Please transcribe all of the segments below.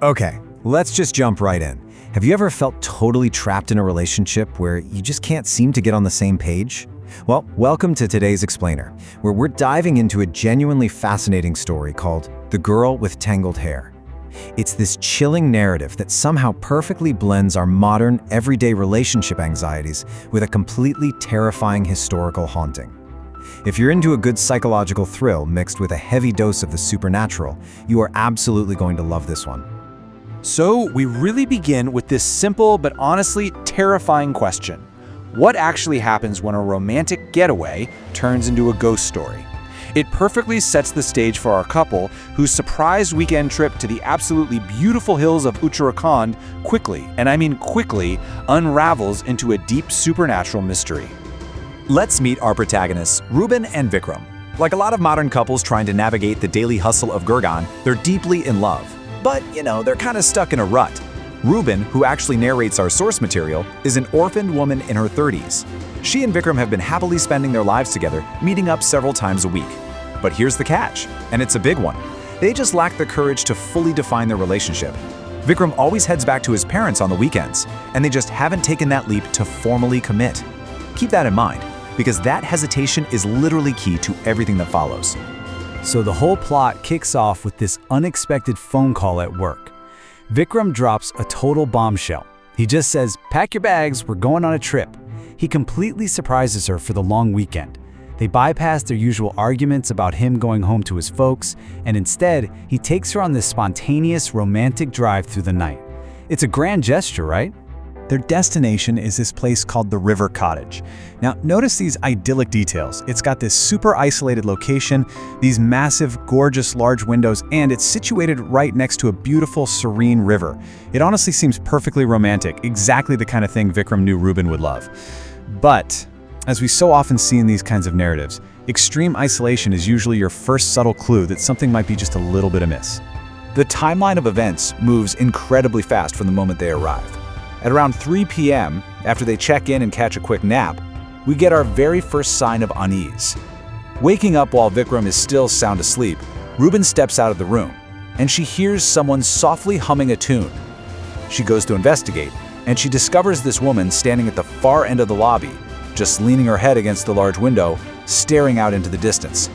Okay, let's just jump right in. Have you ever felt totally trapped in a relationship where you just can't seem to get on the same page? Well, welcome to today's Explainer, where we're diving into a genuinely fascinating story called The Girl with Tangled Hair. It's this chilling narrative that somehow perfectly blends our modern, everyday relationship anxieties with a completely terrifying historical haunting. If you're into a good psychological thrill mixed with a heavy dose of the supernatural, you are absolutely going to love this one. So we really begin with this simple but honestly terrifying question. What actually happens when a romantic getaway turns into a ghost story? It perfectly sets the stage for our couple whose surprise weekend trip to the absolutely beautiful hills of Uttarakhand quickly, and I mean quickly, unravels into a deep supernatural mystery. Let's meet our protagonists, Ruben and Vikram. Like a lot of modern couples trying to navigate the daily hustle of Gurgaon, they're deeply in love. But, they're kind of stuck in a rut. Ruben, who actually narrates our source material, is an orphaned woman in her 30s. She and Vikram have been happily spending their lives together, meeting up several times a week. But here's the catch, and it's a big one. They just lack the courage to fully define their relationship. Vikram always heads back to his parents on the weekends, and they just haven't taken that leap to formally commit. Keep that in mind, because that hesitation is literally key to everything that follows. So the whole plot kicks off with this unexpected phone call at work. Vikram drops a total bombshell. He just says, "Pack your bags, we're going on a trip." He completely surprises her for the long weekend. They bypass their usual arguments about him going home to his folks, and instead, he takes her on this spontaneous, romantic drive through the night. It's a grand gesture, right? Their destination is this place called the River Cottage. Now, notice these idyllic details. It's got this super isolated location, these massive, gorgeous, large windows, and it's situated right next to a beautiful, serene river. It honestly seems perfectly romantic, exactly the kind of thing Vikram knew Ruben would love. But, as we so often see in these kinds of narratives, extreme isolation is usually your first subtle clue that something might be just a little bit amiss. The timeline of events moves incredibly fast from the moment they arrive. At around 3 p.m., after they check in and catch a quick nap, we get our very first sign of unease. Waking up while Vikram is still sound asleep, Ruben steps out of the room, and she hears someone softly humming a tune. She goes to investigate, and she discovers this woman standing at the far end of the lobby, just leaning her head against the large window, staring out into the distance.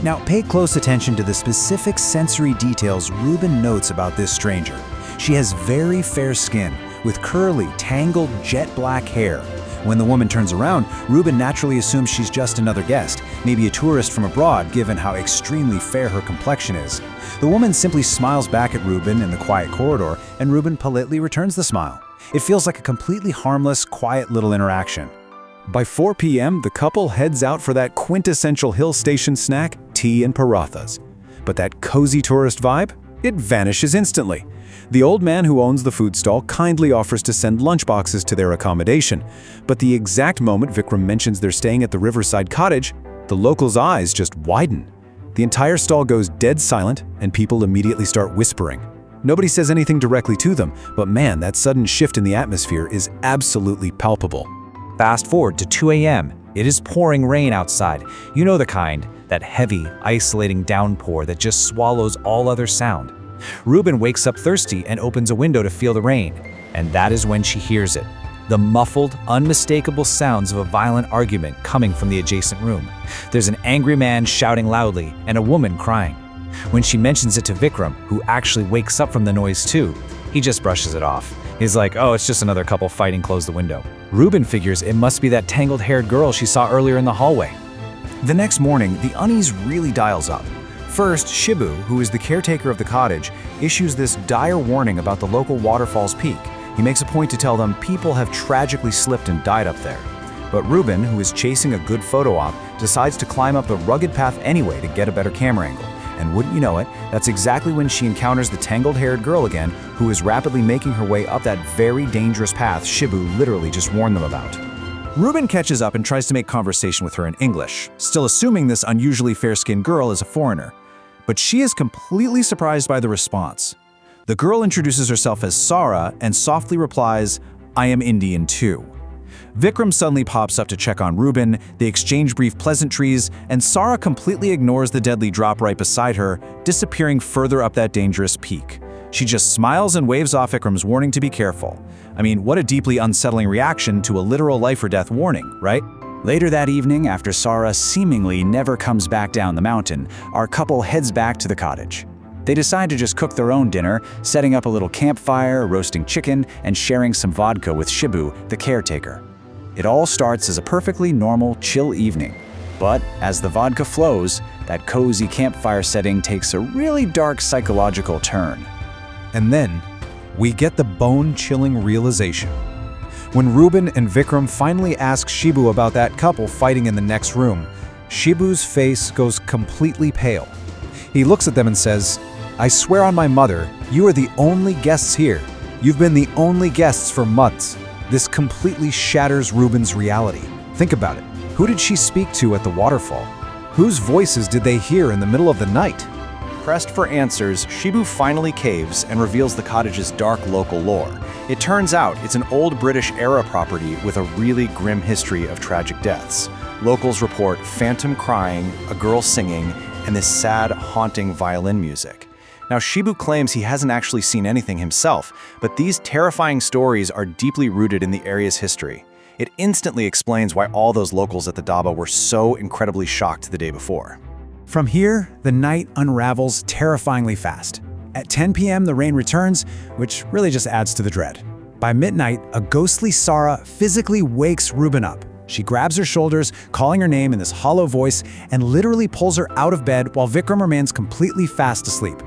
Now, pay close attention to the specific sensory details Ruben notes about this stranger. She has very fair skin, with curly, tangled, jet black hair. When the woman turns around, Ruben naturally assumes she's just another guest, maybe a tourist from abroad given how extremely fair her complexion is. The woman simply smiles back at Ruben in the quiet corridor, and Ruben politely returns the smile. It feels like a completely harmless, quiet little interaction. By 4 p.m., the couple heads out for that quintessential hill station snack, tea and parathas. But that cozy tourist vibe? It vanishes instantly. The old man who owns the food stall kindly offers to send lunchboxes to their accommodation, but the exact moment Vikram mentions they're staying at the Riverside Cottage, the locals' eyes just widen. The entire stall goes dead silent, and people immediately start whispering. Nobody says anything directly to them, but man, that sudden shift in the atmosphere is absolutely palpable. Fast forward to 2 a.m. It is pouring rain outside. You know the kind, that heavy, isolating downpour that just swallows all other sound. Ruben wakes up thirsty and opens a window to feel the rain, and that is when she hears it. The muffled, unmistakable sounds of a violent argument coming from the adjacent room. There's an angry man shouting loudly and a woman crying. When she mentions it to Vikram, who actually wakes up from the noise too, he just brushes it off. He's like, "Oh, it's just another couple fighting, close the window." Ruben figures it must be that tangled-haired girl she saw earlier in the hallway. The next morning, the unease really dials up. First, Shibu, who is the caretaker of the cottage, issues this dire warning about the local waterfall's peak. He makes a point to tell them people have tragically slipped and died up there. But Ruben, who is chasing a good photo op, decides to climb up the rugged path anyway to get a better camera angle. And wouldn't you know it, that's exactly when she encounters the tangled-haired girl again, who is rapidly making her way up that very dangerous path Shibu literally just warned them about. Ruben catches up and tries to make conversation with her in English, still assuming this unusually fair-skinned girl is a foreigner. But she is completely surprised by the response. The girl introduces herself as Sara and softly replies, "I am Indian too." Vikram suddenly pops up to check on Ruben, they exchange brief pleasantries, and Sara completely ignores the deadly drop right beside her, disappearing further up that dangerous peak. She just smiles and waves off Vikram's warning to be careful. I mean, what a deeply unsettling reaction to a literal life or death warning, right? Later that evening, after Sara seemingly never comes back down the mountain, our couple heads back to the cottage. They decide to just cook their own dinner, setting up a little campfire, roasting chicken, and sharing some vodka with Shibu, the caretaker. It all starts as a perfectly normal, chill evening. But as the vodka flows, that cozy campfire setting takes a really dark psychological turn. And then, we get the bone-chilling realization. When Ruben and Vikram finally ask Shibu about that couple fighting in the next room, Shibu's face goes completely pale. He looks at them and says, "I swear on my mother, you are the only guests here. You've been the only guests for months." This completely shatters Ruben's reality. Think about it. Who did she speak to at the waterfall? Whose voices did they hear in the middle of the night? Pressed for answers, Shibu finally caves and reveals the cottage's dark local lore. It turns out it's an old British-era property with a really grim history of tragic deaths. Locals report phantom crying, a girl singing, and this sad, haunting violin music. Now, Shibu claims he hasn't actually seen anything himself, but these terrifying stories are deeply rooted in the area's history. It instantly explains why all those locals at the Daba were so incredibly shocked the day before. From here, the night unravels terrifyingly fast. At 10 p.m., the rain returns, which really just adds to the dread. By midnight, a ghostly Sara physically wakes Ruben up. She grabs her shoulders, calling her name in this hollow voice, and literally pulls her out of bed while Vikram remains completely fast asleep.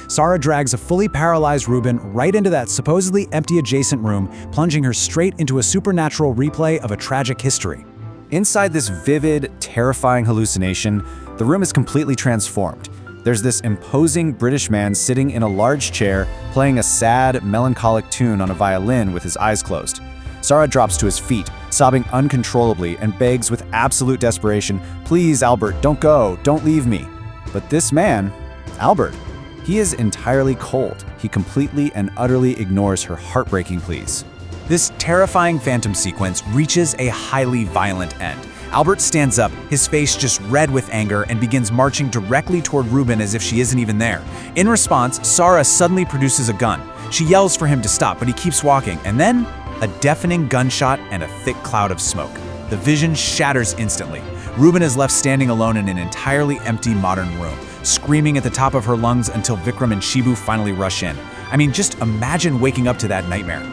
Sara drags a fully paralyzed Ruben right into that supposedly empty adjacent room, plunging her straight into a supernatural replay of a tragic history. Inside this vivid, terrifying hallucination, the room is completely transformed. There's this imposing British man sitting in a large chair, playing a sad, melancholic tune on a violin with his eyes closed. Sara drops to his feet, sobbing uncontrollably, and begs with absolute desperation, "Please, Albert, don't go, don't leave me." But this man, Albert, he is entirely cold. He completely and utterly ignores her heartbreaking pleas. This terrifying phantom sequence reaches a highly violent end. Albert stands up, his face just red with anger, and begins marching directly toward Ruben as if she isn't even there. In response, Sara suddenly produces a gun. She yells for him to stop, but he keeps walking, and then a deafening gunshot and a thick cloud of smoke. The vision shatters instantly. Ruben is left standing alone in an entirely empty modern room, screaming at the top of her lungs until Vikram and Shibu finally rush in. I mean, just imagine waking up to that nightmare.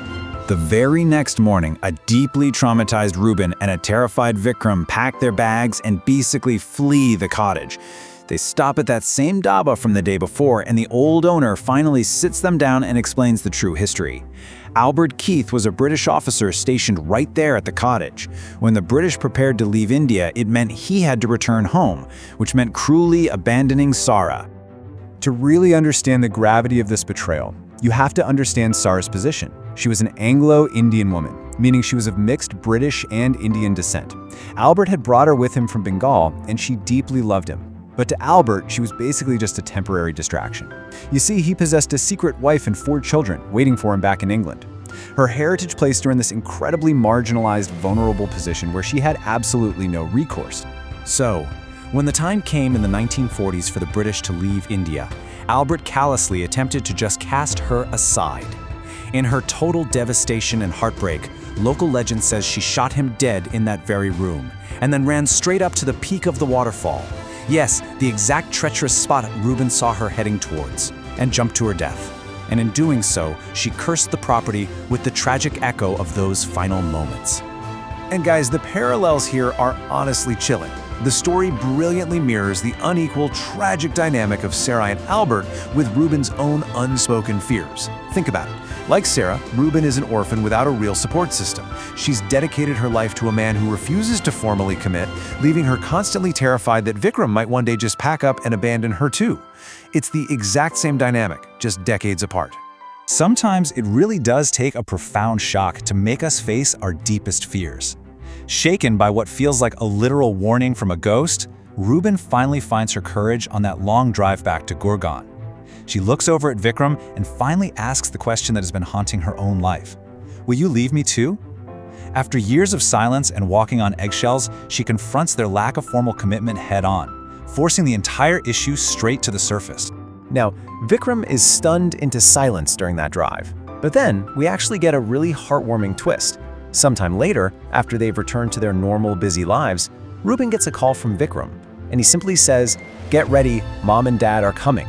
The very next morning, a deeply traumatized Ruben and a terrified Vikram pack their bags and basically flee the cottage. They stop at that same Daba from the day before, and the old owner finally sits them down and explains the true history. Albert Keith was a British officer stationed right there at the cottage. When the British prepared to leave India, it meant he had to return home, which meant cruelly abandoning Sara. To really understand the gravity of this betrayal, you have to understand Sara's position. She was an Anglo-Indian woman, meaning she was of mixed British and Indian descent. Albert had brought her with him from Bengal, and she deeply loved him. But to Albert, she was basically just a temporary distraction. You see, he possessed a secret wife and 4 children waiting for him back in England. Her heritage placed her in this incredibly marginalized, vulnerable position where she had absolutely no recourse. So, when the time came in the 1940s for the British to leave India, Albert callously attempted to just cast her aside. In her total devastation and heartbreak, local legend says she shot him dead in that very room, and then ran straight up to the peak of the waterfall. Yes, the exact treacherous spot Ruben saw her heading towards, and jumped to her death. And in doing so, she cursed the property with the tragic echo of those final moments. And guys, the parallels here are honestly chilling. The story brilliantly mirrors the unequal, tragic dynamic of Sarah and Albert with Ruben's own unspoken fears. Think about it. Like Sarah, Ruben is an orphan without a real support system. She's dedicated her life to a man who refuses to formally commit, leaving her constantly terrified that Vikram might one day just pack up and abandon her too. It's the exact same dynamic, just decades apart. Sometimes it really does take a profound shock to make us face our deepest fears. Shaken by what feels like a literal warning from a ghost, Ruben finally finds her courage on that long drive back to Gurgaon. She looks over at Vikram and finally asks the question that has been haunting her own life. Will you leave me too? After years of silence and walking on eggshells, she confronts their lack of formal commitment head-on, forcing the entire issue straight to the surface. Now, Vikram is stunned into silence during that drive. But then, we actually get a really heartwarming twist. Sometime later, after they've returned to their normal, busy lives, Ruben gets a call from Vikram, and he simply says, "Get ready, Mom and Dad are coming."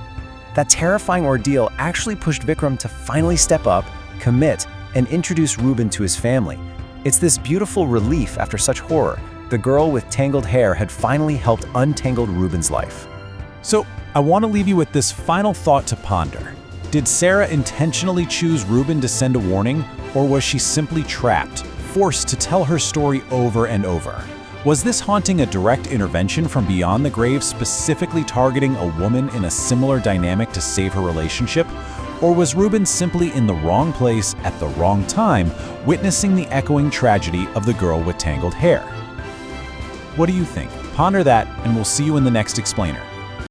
That terrifying ordeal actually pushed Vikram to finally step up, commit, and introduce Ruben to his family. It's this beautiful relief after such horror. The girl with tangled hair had finally helped untangle Ruben's life. So, I want to leave you with this final thought to ponder. Did Sarah intentionally choose Ruben to send a warning, or was she simply trapped, forced to tell her story over and over? Was this haunting a direct intervention from beyond the grave, specifically targeting a woman in a similar dynamic to save her relationship? Or was Ruben simply in the wrong place at the wrong time, witnessing the echoing tragedy of the girl with tangled hair? What do you think? Ponder that, and we'll see you in the next explainer.